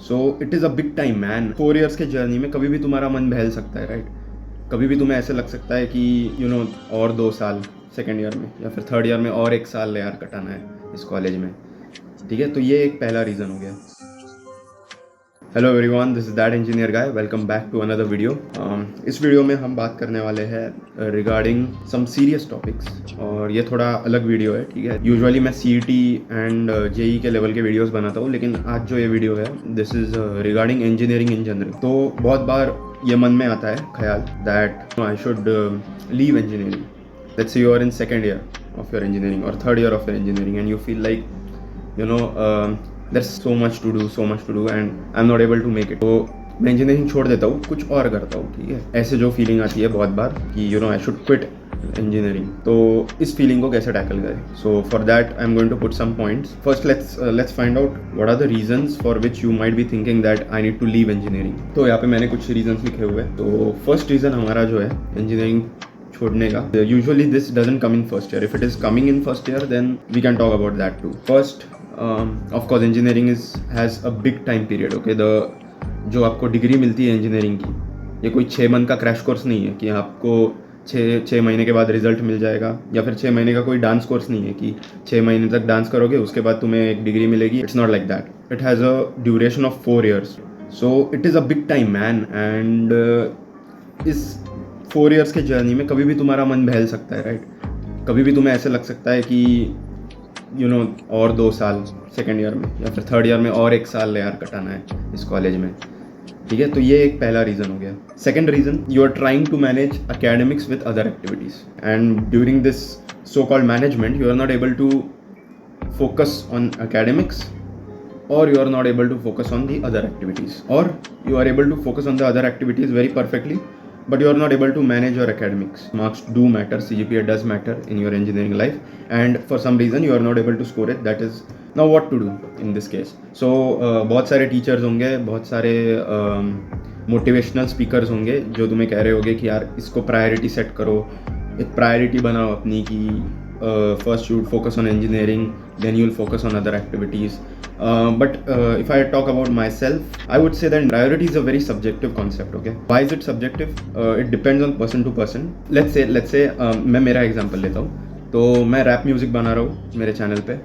So it is a big time man. 4 years के journey में कभी भी तुम्हारा मन बहल सकता है, राइट? कभी भी तुम्हें ऐसे लग सकता है कि और 2 साल सेकेंड ईयर में या फिर थर्ड ईयर में और 1 साल यार कटाना है इस कॉलेज में। ठीक है, तो ये एक पहला रीज़न हो गया। Hello everyone, this is that engineer guy. Welcome back to another video. इस वीडियो में हम बात करने वाले हैं रिगार्डिंग सम सीरियस टॉपिक्स, और ये थोड़ा अलग वीडियो है। ठीक है, यूजुअली मैं CET एंड JEE के लेवल के वीडियोस बनाता हूँ, लेकिन आज जो ये वीडियो है this is regarding engineering in general. तो बहुत बार ये मन में आता है ख्याल that I should leave engineering. Let's say you are in second year of your engineering or third year of your engineering and you feel like there's so much to do and I'm not able to make it। तो मैं engineering छोड़ देता हूँ, कुछ और करता हूँ। ठीक है, ऐसे जो फीलिंग आती है बहुत बार कि आई शुड क्विट इंजीनियरिंग। तो इस फीलिंग को कैसे टैकल करें? So for that I am going to put some points. First let's find out what are the reasons for which you might be thinking that I need to leave engineering. तो यहाँ पे मैंने कुछ reasons लिखे हुए हैं। तो first reason हमारा जो है इंजीनियरिंग छोड़ने का, usually this doesn't come in first year. If it is coming in first year then we can talk about that too. First, of course engineering has a big time period. Okay, जो आपको degree मिलती है engineering की, ये कोई 6 month का crash course नहीं है कि आपको 6 महीने के बाद रिजल्ट मिल जाएगा, या फिर 6 महीने का कोई डांस कोर्स नहीं है कि 6 महीने तक डांस करोगे उसके बाद तुम्हें एक डिग्री मिलेगी। It's not like that. It has a duration of 4 years। So it is a big time man. And इस 4 years के जर्नी में कभी भी तुम्हारा मन बहल सकता है, राइट? कभी भी तुम्हें ऐसे लग सकता है कि और 2 साल सेकेंड ईयर में या फिर थर्ड ईयर में और 1 साल यार कटाना है इस कॉलेज में। ठीक है, तो ये एक पहला रीज़न हो गया। Second reason, you are trying to manage academics with other activities and during this so called management you are not able to focus on academics, or you are not able to focus on the other activities, or you are able to focus on the other activities very perfectly but you are not able to manage your academics. Marks do matter, CGPA does matter in your engineering life, and for some reason you are not able to score it. That is now what to do in this case. So बहुत सारे teachers होंगे, बहुत सारे motivational speakers होंगे जो तुम्हें कह रहे होंगे कि यार इसको प्रायोरिटी सेट करो, एक प्रायोरिटी बनाओ अपनी कि first you would focus on engineering, then you will focus on other activities. But if I talk about myself, I would say that priority is a very subjective concept. Okay, why is it subjective? It depends on person to person. Let's say मैं मेरा example लेता हूँ। तो मैं rap music बना रहा हूँ मेरे चैनल पे।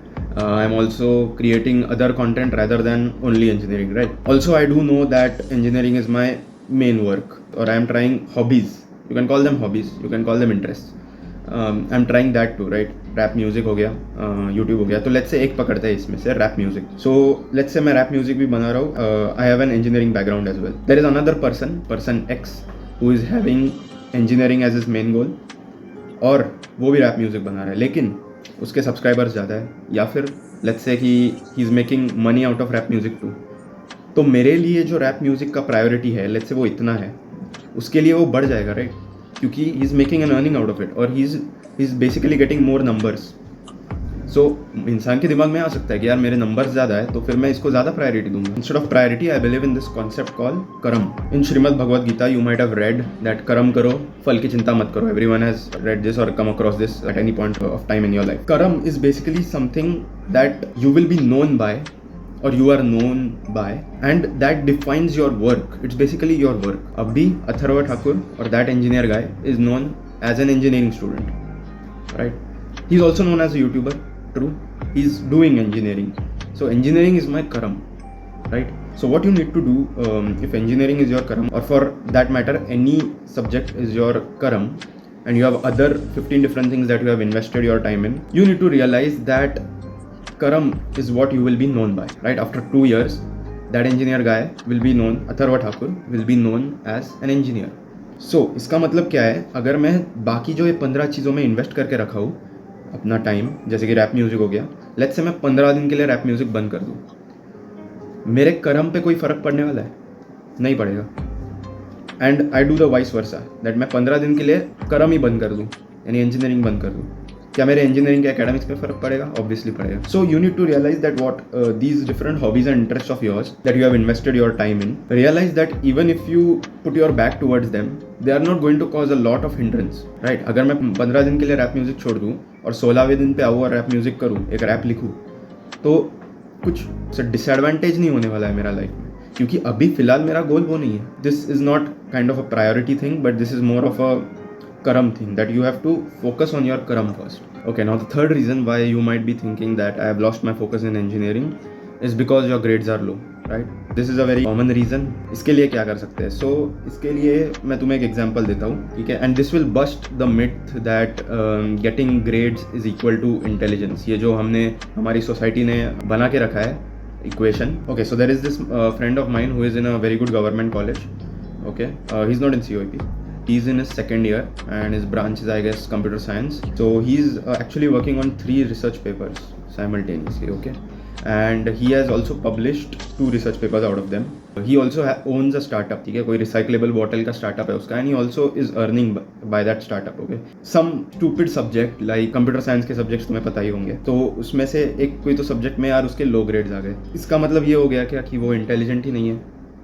I am also creating other content rather than only engineering, right? Also I do know that engineering is my main work, or I am trying hobbies. You can call them hobbies, you can call them interests. I am trying that too, right? Rap music हो गया, YouTube हो गया। तो let's say एक पकड़ते हैं इसमें से rap music. So let's say मैं रैप म्यूज़िक भी बना रहा हूँ। I have an engineering background as well. There is another person X who is having engineering as his main goal, और वो भी रैप म्यूज़िक बना रहा है, लेकिन उसके सब्सक्राइबर्स ज़्यादा है, या फिर लेट्स से कि he is making money out of rap music too. तो मेरे लिए जो रैप म्यूज़िक का प्रायोरिटी है, लेट्स से वो इतना है, उसके लिए वो बढ़ जाएगा, राइट? क्योंकि he is making an earning out of it, और he is basically getting more numbers. So इंसान के दिमाग में आ सकता है कि यार मेरे नंबर्स ज़्यादा है तो फिर मैं इसको ज़्यादा प्रायोरिटी दूंगा। Instead of priority I believe in this concept call karma. In Shrimad Bhagavad Gita you might have read that कर्म करो, फल की चिंता मत करो। एवरीवन हैज रेड दिस और come across this at any point of time in your life. Karma is basically something that you will be known by, or you are known by, and that defines your work. It's basically your work. Abhi Atharva Thakur, or that engineer guy, is known as an engineering student, right? He's also known as a YouTuber. True, he's doing engineering. So engineering is my karam, right? So what you need to do, if engineering is your karam, or for that matter any subject is your karam, and you have other 15 different things that you have invested your time in, you need to realize that Karam is what you will be known by, right? After 2 years, that engineer guy will be known, Atharva Thakur will be known as an engineer. So इसका मतलब क्या है? अगर मैं बाकी जो ये 15 चीज़ों में इन्वेस्ट करके रखा हूँ अपना टाइम, जैसे कि रैप म्यूज़िक हो गया, लेट्स से मैं 15 दिन के लिए रैप म्यूज़िक बंद कर दूँ, मेरे कर्म पे कोई फ़र्क पड़ने वाला है? नहीं पड़ेगा। And I do the vice versa, that मैं 15 दिन के लिए कर्म ही बंद कर दूँ, यानी इंजीनियरिंग बंद कर दूँ। क्या मेरे इंजीनियरिंग के एकेडमिक्स पे फर्क पड़ेगा? ऑब्वियसली पड़ेगा। So you need to realise that what these different hobbies and interest of yours that you have invested your time in, realise that even if you put your back towards them, they are not going to cause a lot of hindrance, right? अगर मैं 15 दिन के लिए rap music छोड़ दूँ और 16वें दिन पे आऊँ और रैप म्यूजिक करूँ, एक रैप लिखूँ, तो कुछ डिसएडवांटेज नहीं होने वाला है मेरा लाइफ में, क्योंकि अभी फिलहाल मेरा गोल वो नहीं है. This is not kind of a priority thing, but this is more of a karam thing, that you have to focus on your karam first. Okay, now the third reason why you might be thinking that I have lost my focus in engineering is because your grades are low, right? This is a very common reason. इसके लिए क्या कर सकते हैं? So इसके लिए मैं तुम्हें एक एग्जांपल देता हूँ, ठीक है? And this will bust the myth that getting grades is equal to intelligence. ये जो हमने हमारी सोसाइटी ने बना के रखा है equation. Okay, so there is this friend of mine who is in a very good government college. Okay, he's not in COEP. He's in his second year and his branch is, I guess, computer science. So he's actually working on 3 research papers simultaneously. Okay, and he has also published 2 research papers out of them. He also owns a startup, ठीक है, कोई recyclable bottle का startup है उसका, and he also is earning by that startup. Okay, some stupid subject like computer science के subjects तुम्हें पता ही होंगे, तो उसमें से एक कोई तो subject में यार उसके low grades आ गए. इसका मतलब ये हो गया क्या कि वो intelligent ही नहीं है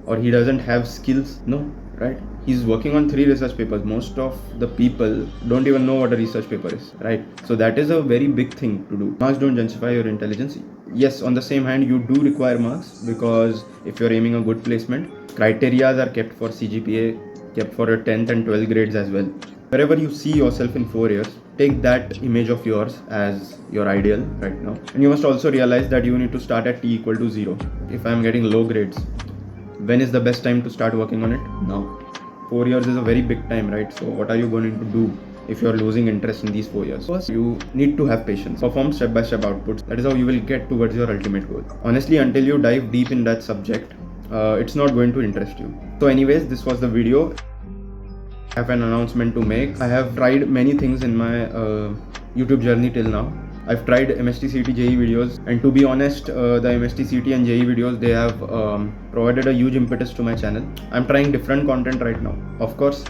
or he doesn't have skills? No, right? He's working on 3 research papers. Most of the people don't even know what a research paper is, right? So that is a very big thing to do. Marks don't justify your intelligence. Yes, on the same hand, you do require marks because if you're aiming a good placement, criteria are kept for CGPA, kept for your 10th and 12th grades as well. Wherever you see yourself in 4 years, take that image of yours as your ideal right now. And you must also realize that you need to start at T equal to 0. If I'm getting low grades, when is the best time to start working on it? Now. 4 years is a very big time, right? So what are you going to do if you're losing interest in these 4 years? First, you need to have patience. Perform step-by-step outputs. That is how you will get towards your ultimate goal. Honestly, until you dive deep in that subject, it's not going to interest you. So anyways, this was the video. I have an announcement to make. I have tried many things in my YouTube journey till now. I've tried MST CET JEE videos, and to be honest, the MST CET and JEE videos, they have provided a huge impetus to my channel. I'm trying different content right now. Of course,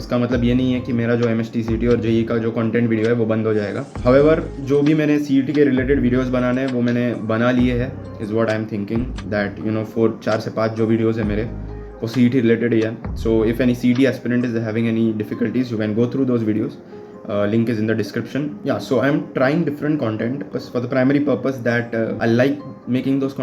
इसका मतलब ये नहीं है कि मेरा जो MST CET और JEE का जो content video है वो बंद हो जाएगा. However, जो भी मैंने CET के related videos बनाने हैं वो मैंने बना लिए हैं, is what I'm thinking. That 4 से 5 जो videos है मेरे वो CET related ही है. So if any CET aspirant is having any difficulties, you can go through those videos. Link is in the description. Yeah, so I'm trying different content for the primary purpose that I like making those